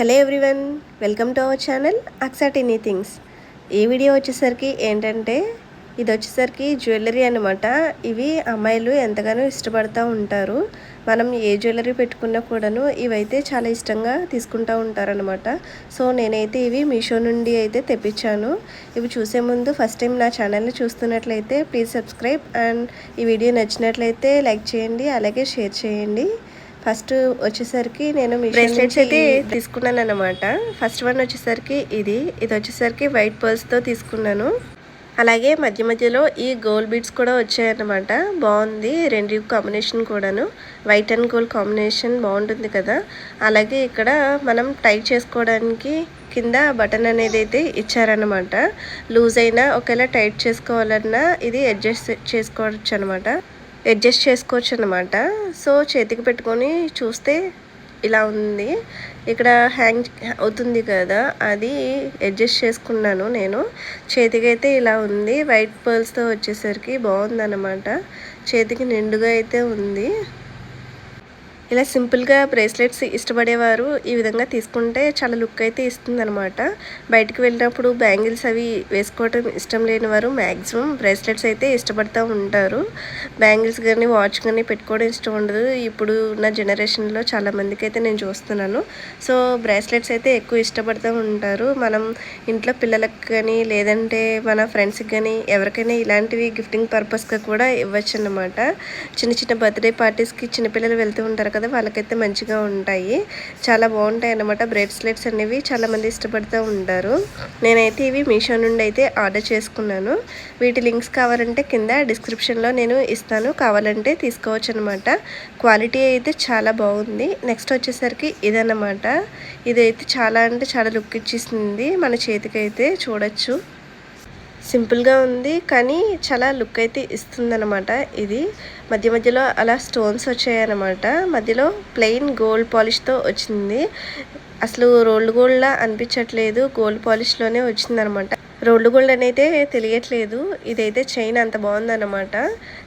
Hello everyone, welcome to our channel Aksa tiny things. ఈ video వచ్చేసరికి ఏంటంటే ఇది వచ్చేసరికి జ్యువెలరీ అనమాట. ఇవి అమ్మాయిలు ఎంతగానో ఇష్టపడుతూ ఉంటారు. మనం ఏ జ్యువెలరీ పెట్టుకున్నా కూడాను ఇవైతే చాలా ఇష్టంగా తీసుకుంటూ ఉంటారనమాట. సో నేనైతే ఇవి మీషో నుండి అయితే తెప్పించాను. ఇవి చూసే ముందు ఫస్ట్ టైం నా ఛానల్ని చూస్తున్నట్లయితే ప్లీజ్ సబ్స్క్రైబ్ అండ్ ఈ వీడియో నచ్చినట్లయితే లైక్ చేయండి, అలాగే షేర్ చేయండి. ఫస్ట్ వచ్చేసరికి నేను బ్రేస్లెట్స్ అయితే తీసుకున్నాను అనమాట. ఫస్ట్ వన్ వచ్చేసరికి ఇది వచ్చేసరికి వైట్ పర్ల్స్తో తీసుకున్నాను. అలాగే మధ్య మధ్యలో ఈ గోల్డ్ బీడ్స్ కూడా వచ్చాయన్నమాట. బాగుంది, రెండు కాంబినేషన్ కూడాను వైట్ అండ్ గోల్డ్ కాంబినేషన్ బాగుంటుంది కదా. అలాగే ఇక్కడ మనం టైట్ చేసుకోవడానికి కింద బటన్ అనేది అయితే ఇచ్చారనమాట. లూజ్ అయినా ఒకవేళ టైట్ చేసుకోవాలన్నా ఇది అడ్జస్ట్ చేసుకోవచ్చు అనమాట. సో చేతికి పెట్టుకొని చూస్తే ఇలా ఉంది. ఇక్కడ హ్యాంగ్ అవుతుంది కదా, అది అడ్జస్ట్ చేసుకున్నాను నేను. చేతికి అయితే ఇలా ఉంది. వైట్ పర్ల్స్తో వచ్చేసరికి బాగుందన్నమాట. చేతికి నిండుగా అయితే ఉంది. ఇలా సింపుల్గా బ్రేస్లెట్స్ ఇష్టపడేవారు ఈ విధంగా తీసుకుంటే చాలా లుక్ అయితే ఇస్తుందన్నమాట. బయటికి వెళ్ళినప్పుడు బ్యాంగిల్స్ అవి వేసుకోవటం ఇష్టం లేని వారు మ్యాక్సిమం బ్రేస్లెట్స్ అయితే ఇష్టపడుతూ ఉంటారు. బ్యాంగిల్స్ కానీ వాచ్ కానీ పెట్టుకోవడం ఇష్టం ఉండదు ఇప్పుడు ఉన్న జనరేషన్లో చాలామందికి అయితే నేను చూస్తున్నాను. సో బ్రేస్లెట్స్ అయితే ఎక్కువ ఇష్టపడుతూ ఉంటారు. మనం ఇంట్లో పిల్లలకు కానీ లేదంటే మన ఫ్రెండ్స్కి కానీ ఎవరికైనా ఇలాంటివి గిఫ్టింగ్ పర్పస్గా కూడా ఇవ్వచ్చు అన్నమాట. చిన్న చిన్న బర్త్డే పార్టీస్కి చిన్నపిల్లలు వెళ్తూ ఉంటారు కదా, వాళ్ళకైతే మంచిగా ఉంటాయి, చాలా బాగుంటాయి అన్నమాట. బ్రేస్లెట్స్ అనేవి చాలామంది ఇష్టపడుతూ ఉంటారు. నేనైతే ఇవి మీషో నుండి అయితే ఆర్డర్ చేసుకున్నాను. వీటి లింక్స్ కావాలంటే కింద డిస్క్రిప్షన్లో నేను ఇస్తాను, కావాలంటే తీసుకోవచ్చు అనమాట. క్వాలిటీ అయితే చాలా బాగుంది. నెక్స్ట్ వచ్చేసరికి ఇదన్నమాట. ఇదైతే చాలా అంటే చాలా లుక్ ఇచ్చేసింది మన చేతికైతే. చూడొచ్చు, సింపుల్గా ఉంది కానీ చాలా లుక్ అయితే ఇస్తుందన్నమాట. ఇది మధ్య మధ్యలో అలా స్టోన్స్ వచ్చాయన్నమాట. మధ్యలో ప్లెయిన్ గోల్డ్ పాలిష్తో వచ్చింది. అసలు రోల్డ్ గోల్డ్లా అనిపించట్లేదు, గోల్డ్ పాలిష్లోనే వచ్చిందనమాట. రోల్డ్ గోల్డ్ అనేది తెలియట్లేదు. ఇదైతే చైన్ అంత బాగుందన్నమాట.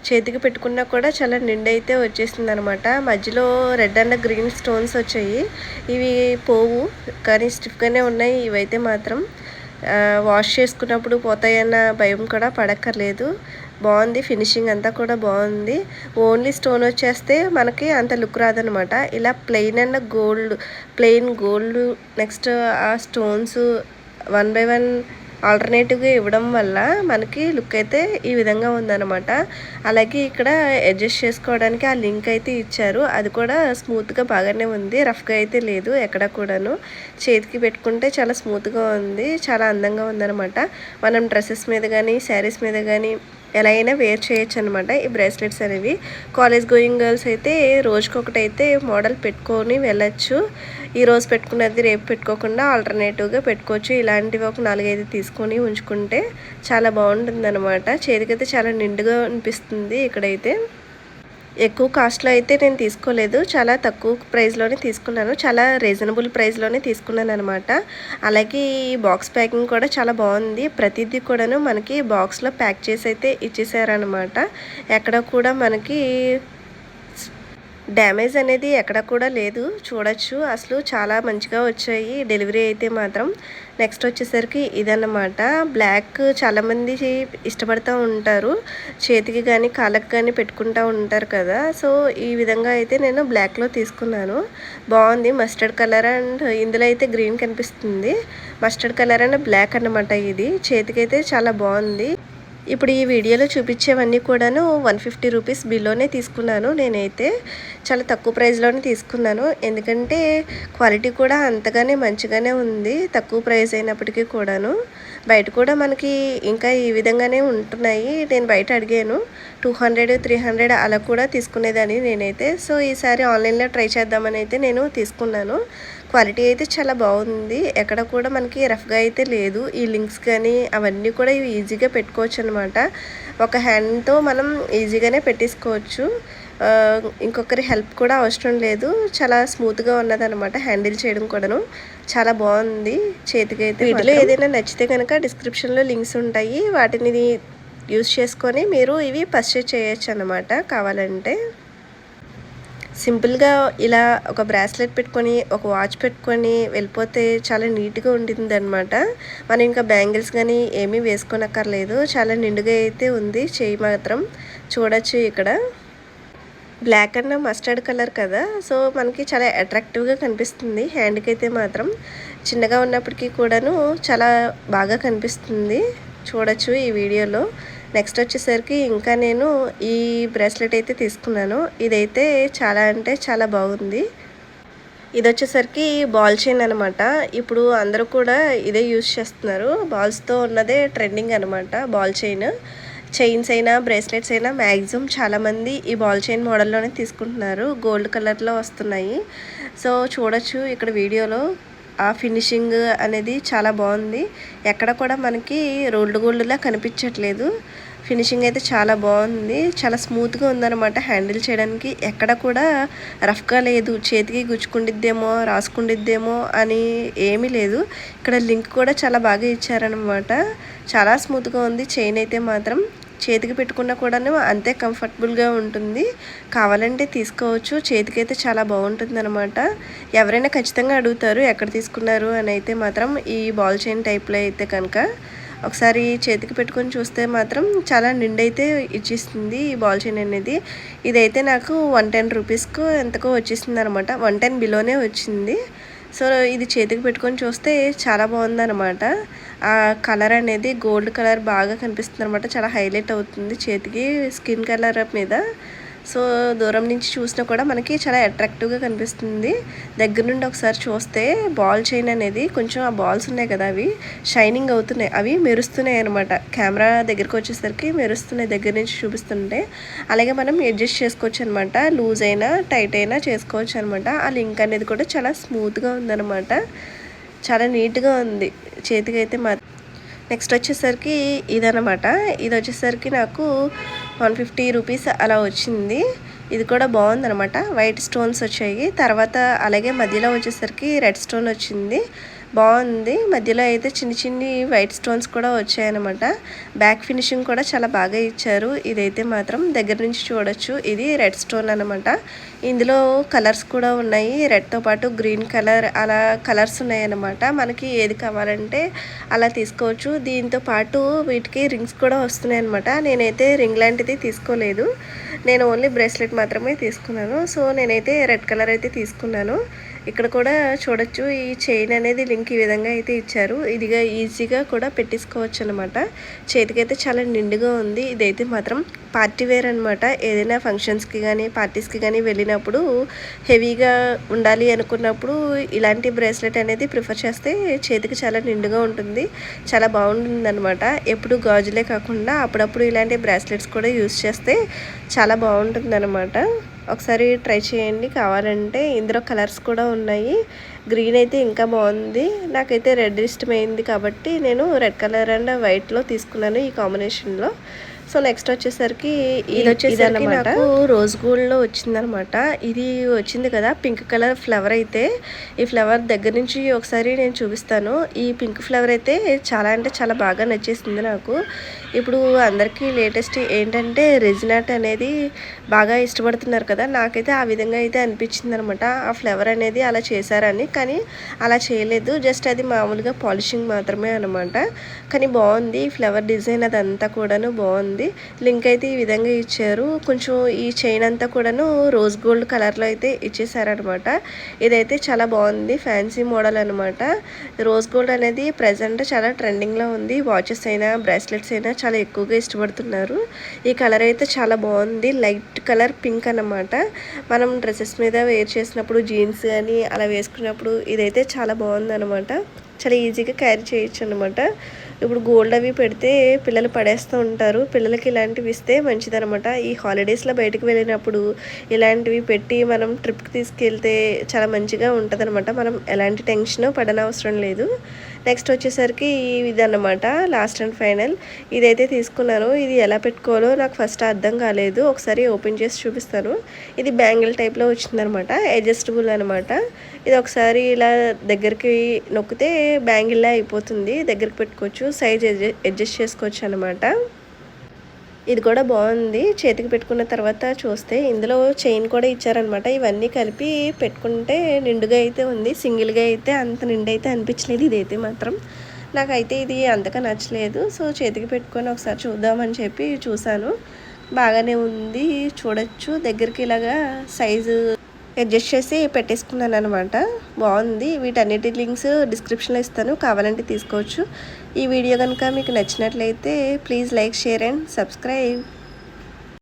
చేతికి పెట్టుకున్నా కూడా చాలా నిండైతే వచ్చేసింది అనమాట. మధ్యలో రెడ్ అండ్ గ్రీన్ స్టోన్స్ వచ్చాయి. ఇవి పోవు కానీ స్టిఫ్గానే ఉన్నాయి. ఇవైతే మాత్రం వాష్ చేసుకున్నప్పుడు పోతాయన్న భయం కూడా పడక్కర్లేదు. బాగుంది, ఫినిషింగ్ అంతా కూడా బాగుంది. ఓన్లీ స్టోన్ వచ్చేస్తే మనకి అంత లుక్ రాదనమాట. ఇలా ప్లెయిన్ గోల్డ్ నెక్స్ట్ ఆ స్టోన్స్ 1 by 1 ఆల్టర్నేటివ్గా ఇవ్వడం వల్ల మనకి లుక్ అయితే ఈ విధంగా ఉందన్నమాట. అలాగే ఇక్కడ అడ్జస్ట్ చేసుకోవడానికి ఆ లింక్ అయితే ఇచ్చారు. అది కూడా స్మూత్గా బాగానే ఉంది, రఫ్గా అయితే లేదు ఎక్కడ కూడాను. చేతికి పెట్టుకుంటే చాలా స్మూత్గా ఉంది, చాలా అందంగా ఉందన్నమాట. మనం డ్రెస్సెస్ మీద కానీ శారీస్ మీద కానీ ఎలా అయినా వేర్ చేయొచ్చు అనమాట ఈ బ్రేస్లెట్స్ అనేవి. కాలేజ్ గోయింగ్ గర్ల్స్ అయితే రోజుకొకటైతే మోడల్ పెట్టుకొని వెళ్ళచ్చు. ఈరోజు పెట్టుకున్నది రేపు పెట్టుకోకుండా ఆల్టర్నేటివ్గా పెట్టుకోవచ్చు. ఇలాంటివి ఒక 4-5 తీసుకొని ఉంచుకుంటే చాలా బాగుంటుంది అనమాట. చేతికైతే చాలా నిండుగా అనిపిస్తుంది. ఇక్కడైతే ఎక్కువ కాస్ట్లో అయితే నేను తీసుకోలేదు, చాలా తక్కువ ప్రైస్లోనే తీసుకున్నాను, చాలా రీజనబుల్ ప్రైస్లోనే తీసుకున్నాను అనమాట. అలాగే ఈ బాక్స్ ప్యాకింగ్ కూడా చాలా బాగుంది. ప్రతిదీ కూడాను మనకి బాక్స్లో ప్యాక్ చేసి అయితే ఇచ్చేసారనమాట. ఎక్కడ కూడా మనకి డ్యామేజ్ అనేది ఎక్కడ కూడా లేదు, చూడొచ్చు. అసలు చాలా మంచిగా వచ్చాయి డెలివరీ అయితే మాత్రం. నెక్స్ట్ వచ్చేసరికి ఇదన్నమాట. బ్లాక్ చాలామంది ఇష్టపడుతూ ఉంటారు, చేతికి కానీ కాళ్ళకి కానీ పెట్టుకుంటూ ఉంటారు కదా. సో ఈ విధంగా అయితే నేను బ్లాక్లో తీసుకున్నాను. బాగుంది, మస్టర్డ్ కలర్ అండ్ ఇందులో అయితే గ్రీన్ కనిపిస్తుంది. మస్టర్డ్ కలర్ అండ్ బ్లాక్ అన్నమాట. ఇది చేతికి అయితే చాలా బాగుంది. ఇప్పుడు ఈ వీడియోలో చూపించేవన్నీ కూడాను 150 రూపీస్ బిల్లోనే తీసుకున్నాను. నేనైతే చాలా తక్కువ ప్రైస్లోనే తీసుకున్నాను, ఎందుకంటే క్వాలిటీ కూడా అంతగానే మంచిగానే ఉంది, తక్కువ ప్రైస్ అయినప్పటికీ కూడాను. బయట కూడా మనకి ఇంకా ఈ విధంగానే ఉంటున్నాయి. నేను బయట అడిగాను 200, 300 అలా కూడా తీసుకునేదాన్ని నేనైతే. సో ఈసారి ఆన్లైన్లో ట్రై చేద్దామని అయితే నేను తీసుకున్నాను. క్వాలిటీ అయితే చాలా బాగుంది, ఎక్కడ కూడా మనకి రఫ్గా అయితే లేదు. ఈ లింక్స్ కానీ అవన్నీ కూడా ఇవి ఈజీగా పెట్టుకోవచ్చు అనమాట. ఒక హ్యాండ్తో మనం ఈజీగానే పెట్టేసుకోవచ్చు, ఇంకొకరి హెల్ప్ కూడా అవసరం లేదు. చాలా స్మూత్గా ఉన్నదనమాట హ్యాండిల్ చేయడం కూడాను, చాలా బాగుంది చేతికి అయితే. వీటిలో ఏదైనా నచ్చితే కనుక డిస్క్రిప్షన్లో లింక్స్ ఉంటాయి, వాటిని యూజ్ చేసుకొని మీరు ఇవి పర్చేజ్ చేయొచ్చు అనమాట కావాలంటే. సింపుల్‌గా ఇలా ఒక బ్రాస్లెట్ పెట్టుకొని, ఒక వాచ్ పెట్టుకొని వెళ్ళిపోతే చాలా నీట్‌గా ఉంటుందనమాట. మనం ఇంకా బ్యాంగిల్స్ గానీ ఏమీ వేసుకోనక్కర్లేదు. చాలా నిండుగా అయితే ఉంది చెయ్యి మాత్రం. చూడొచ్చు ఇక్కడ. బ్లాక్ అండ్ మస్టర్డ్ కలర్ కదా! సో, మనకి చాలా అట్రాక్టివ్‌గా కనిపిస్తుంది. హ్యాండ్‌కైతే మాత్రం చిన్నగా ఉన్నప్పటికీ కూడాను చాలా బాగా కనిపిస్తుంది. చూడొచ్చు ఈ వీడియోలో. నెక్స్ట్ వచ్చేసరికి ఇంకా నేను ఈ బ్రేస్లెట్ అయితే తీసుకున్నాను. ఇదైతే చాలా అంటే చాలా బాగుంది. ఇదొచ్చేసరికి బాల్ చైన్ అనమాట. ఇప్పుడు అందరూ కూడా ఇదే యూజ్ చేస్తున్నారు. బాల్స్‌తో ఉన్నదే ట్రెండింగ్ అనమాట బాల్ చైన్. చైన్స్ అయినా, బ్రేస్లెట్స్ అయినా మ్యాక్సిమం చాలామంది ఈ బాల్ చైన్ మోడల్‌లోనే తీసుకుంటున్నారు. గోల్డ్ కలర్‌లో వస్తున్నాయి. సో, చూడొచ్చు ఇక్కడ వీడియోలో ఆ ఫినిషింగ్ అనేది చాలా బాగుంది. ఎక్కడ కూడా మనకి రోల్డ్ గోల్డ్‌లా కనిపించట్లేదు. ఫినిషింగ్ అయితే చాలా బాగుంది. చాలా స్మూత్‌గా ఉందన్నమాట హ్యాండిల్ చేయడానికి. ఎక్కడ కూడా రఫ్‌గా లేదు. చేతికి గుచ్చుకుండిద్దేమో, రాసుకుండిద్దేమో అని ఏమీ లేదు. ఇక్కడ లింక్ కూడా చాలా బాగా ఇచ్చారనమాట. చాలా స్మూత్‌గా ఉంది చైన్ అయితే మాత్రం. చేతికి పెట్టుకున్నా కూడాను అంతే కంఫర్టబుల్‌గా ఉంటుంది. కావాలంటే తీసుకోవచ్చు. చేతికైతే చాలా బాగుంటుందన్నమాట. ఎవరైనా ఖచ్చితంగా అడుగుతారు ఎక్కడ తీసుకున్నారు అని అయితే మాత్రం ఈ బాల్ చైన్ టైప్‌లో అయితే కనుక. ఒకసారి చేతికి పెట్టుకొని చూస్తే మాత్రం చాలా నిండైతే ఇచ్చేస్తుంది ఈ బాల్ చైన్ అనేది. ఇదైతే నాకు 110 రూపీస్‌కో ఎంతకో వచ్చేసింది అనమాట. 110 బిలోనే వచ్చింది. సో, ఇది చేతికి పెట్టుకొని చూస్తే చాలా బాగుందనమాట. ఆ కలర్ అనేది గోల్డ్ కలర్ బాగా కనిపిస్తుంది అనమాట. చాలా హైలైట్ అవుతుంది చేతికి స్కిన్ కలర్ మీద. సో, దూరం నుంచి చూసినా కూడా మనకి చాలా అట్రాక్టివ్‌గా కనిపిస్తుంది. దగ్గర నుండి ఒకసారి చూస్తే బాల్ చైన్ అనేది కొంచెం ఆ బాల్స్ ఉన్నాయి కదా! అవి షైనింగ్ అవుతున్నాయి. అవి మెరుస్తున్నాయి అనమాట. కెమెరా దగ్గరికి వచ్చేసరికి మెరుస్తున్నాయి దగ్గర నుంచి చూపిస్తుంటే. అలాగే మనం అడ్జస్ట్ చేసుకోవచ్చు అనమాట. లూజ్ అయినా, టైట్ అయినా చేసుకోవచ్చు అనమాట. ఆ లింక్ అనేది కూడా చాలా స్మూత్‌గా ఉందనమాట. చాలా నీట్‌గా ఉంది చేతికైతే నెక్స్ట్ వచ్చేసరికి ఇదనమాట. ఇది వచ్చేసరికి నాకు 150 రూపీస్ అలా వచ్చింది. ఇది కూడా బాగుందనమాట. వైట్ స్టోన్స్ వచ్చాయి. తర్వాత అలాగే మధ్యలో వచ్చేసరికి రెడ్ స్టోన్ వచ్చింది. బాగుంది. మధ్యలో అయితే చిన్ని వైట్ స్టోన్స్ కూడా వచ్చాయన్నమాట. బ్యాక్ ఫినిషింగ్ కూడా చాలా బాగా ఇచ్చారు. ఇదైతే మాత్రం దగ్గర నుంచి చూడొచ్చు. ఇది రెడ్ స్టోన్ అనమాట. ఇందులో కలర్స్ కూడా ఉన్నాయి. రెడ్తో పాటు గ్రీన్ కలర్ అలా కలర్స్ ఉన్నాయన్నమాట. మనకి ఏది కావాలంటే అలా తీసుకోవచ్చు. దీంతో పాటు వీటికి రింగ్స్ కూడా వస్తున్నాయి అనమాట. నేనైతే రింగ్ లాంటిది తీసుకోలేదు. నేను ఓన్లీ బ్రేస్లెట్ మాత్రమే తీసుకున్నాను. సో, నేనైతే రెడ్ కలర్ అయితే తీసుకున్నాను. ఇక్కడ కూడా చూడొచ్చు ఈ చైన్ అనేది లింక్ ఈ విధంగా అయితే ఇచ్చారు. ఇదిగా ఈజీగా కూడా పెట్టేసుకోవచ్చు అనమాట. చేతికైతే చాలా నిండుగా ఉంది. ఇదైతే మాత్రం పార్టీ వేర్ అనమాట. ఏదైనా ఫంక్షన్స్కి కానీ పార్టీస్కి కానీ వెళ్ళినప్పుడు హెవీగా ఉండాలి అనుకున్నప్పుడు ఇలాంటి బ్రేస్లెట్ అనేది ప్రిఫర్ చేస్తే చేతికి చాలా నిండుగా ఉంటుంది. చాలా బాగుంటుంది అనమాట. ఎప్పుడు గాజులే కాకుండా అప్పుడప్పుడు ఇలాంటి బ్రేస్లెట్స్ కూడా యూజ్ చేస్తే చాలా బాగుంటుంది అనమాట. ఒకసారి ట్రై చేయండి కావాలంటే. ఇందులో కలర్స్ కూడా ఉన్నాయి. గ్రీన్ అయితే ఇంకా బాగుంది. నాకైతే రెడ్ ఇష్టమైంది కాబట్టి నేను రెడ్ కలర్ అండ్ వైట్లో తీసుకున్నాను ఈ కాంబినేషన్లో. సో, నెక్స్ట్ వచ్చేసరికి ఇది నాకు రోజ్ గోల్డ్లో వచ్చిందనమాట. ఇది వచ్చింది కదా పింక్ కలర్ ఫ్లవర్ అయితే. ఈ ఫ్లవర్ దగ్గర నుంచి ఒకసారి నేను చూపిస్తాను. ఈ పింక్ ఫ్లవర్ అయితే చాలా అంటే చాలా బాగా నచ్చేసింది నాకు. ఇప్పుడు అందరికీ లేటెస్ట్ ఏంటంటే రెజినాట్ అనేది బాగా ఇష్టపడుతున్నారు కదా! నాకైతే ఆ విధంగా అయితే అనిపించింది అనమాట. ఆ ఫ్లవర్ అనేది అలా చేశారని. కానీ అలా చేయలేదు. జస్ట్ అది మామూలుగా పాలిషింగ్ మాత్రమే అనమాట. కానీ బాగుంది. ఫ్లవర్ డిజైన్ అదంతా కూడాను బాగుంది. లింక్ అయితే ఈ విధంగా ఇచ్చారు. కొంచెం ఈ చైన్ అంతా కూడాను రోజ్ గోల్డ్ కలర్లో అయితే ఇచ్చేసారనమాట. ఇదైతే చాలా బాగుంది. ఫ్యాన్సీ మోడల్ అనమాట. రోజ్ గోల్డ్ అనేది ప్రజెంట్ చాలా ట్రెండింగ్లో ఉంది. వాచెస్ అయినా బ్రాస్లెట్స్ అయినా చాలా ఎక్కువగా ఇష్టపడుతున్నారు. ఈ కలర్ అయితే చాలా బాగుంది. లైట్ కలర్ పింక్ అనమాట. మనం డ్రెస్సెస్ మీద వేర్ చేసినప్పుడు జీన్స్ కానీ అలా వేసుకున్నప్పుడు ఇదైతే చాలా బాగుందనమాట. చాలా ఈజీగా క్యారీ చేయొచ్చు అనమాట. ఇప్పుడు గోల్డ్ అవి పెడితే పిల్లలు పడేస్తూ ఉంటారు. పిల్లలకి ఇలాంటివి ఇస్తే మంచిదనమాట. ఈ హాలిడేస్లో బయటకు వెళ్ళినప్పుడు ఇలాంటివి పెట్టి మనం ట్రిప్కి తీసుకెళ్తే చాలా మంచిగా ఉంటుందన్నమాట. మనం ఎలాంటి టెన్షన్ పడనవసరం లేదు. నెక్స్ట్ వచ్చేసరికి ఇదన్నమాట లాస్ట్ అండ్ ఫైనల్. ఇదైతే తీసుకున్నాను. ఇది ఎలా పెట్టుకోవాలో నాకు ఫస్ట్ అర్థం కాలేదు. ఒకసారి ఓపెన్ చేసి చూపిస్తాను. ఇది బ్యాంగిల్ టైప్లో వచ్చిందనమాట. అడ్జస్టబుల్ అనమాట. ఇది ఒకసారి ఇలా దగ్గరికి నొక్కితే బ్యాంగిల్లా అయిపోతుంది. దగ్గరికి పెట్టుకోవచ్చు. సైజ్ అడ్జస్ట్ చేసుకోవచ్చు అనమాట. ఇది కూడా బాగుంది. చేతికి పెట్టుకున్న తర్వాత చూస్తే ఇందులో చైన్ కూడా ఇచ్చారనమాట. ఇవన్నీ కలిపి పెట్టుకుంటే నిండుగా అయితే ఉంది. సింగిల్గా అయితే అంత నిండు అయితే అనిపించలేదు. ఇదైతే మాత్రం నాకైతే ఇది అంతగా నచ్చలేదు. సో చేతికి పెట్టుకొని ఒకసారి చూద్దామని చెప్పి చూశాను. బాగానే ఉంది, చూడొచ్చు. దగ్గరికి ఇలాగా సైజు అడ్జస్ట్ చేసి పెట్టేసుకున్నాను అనమాట. బాగుంది. వీటన్నిటి లింక్స్ డిస్క్రిప్షన్లో ఇస్తాను, కావాలంటే తీసుకోవచ్చు. ఈ వీడియో కనుక మీకు నచ్చినట్లయితే please like, share and subscribe.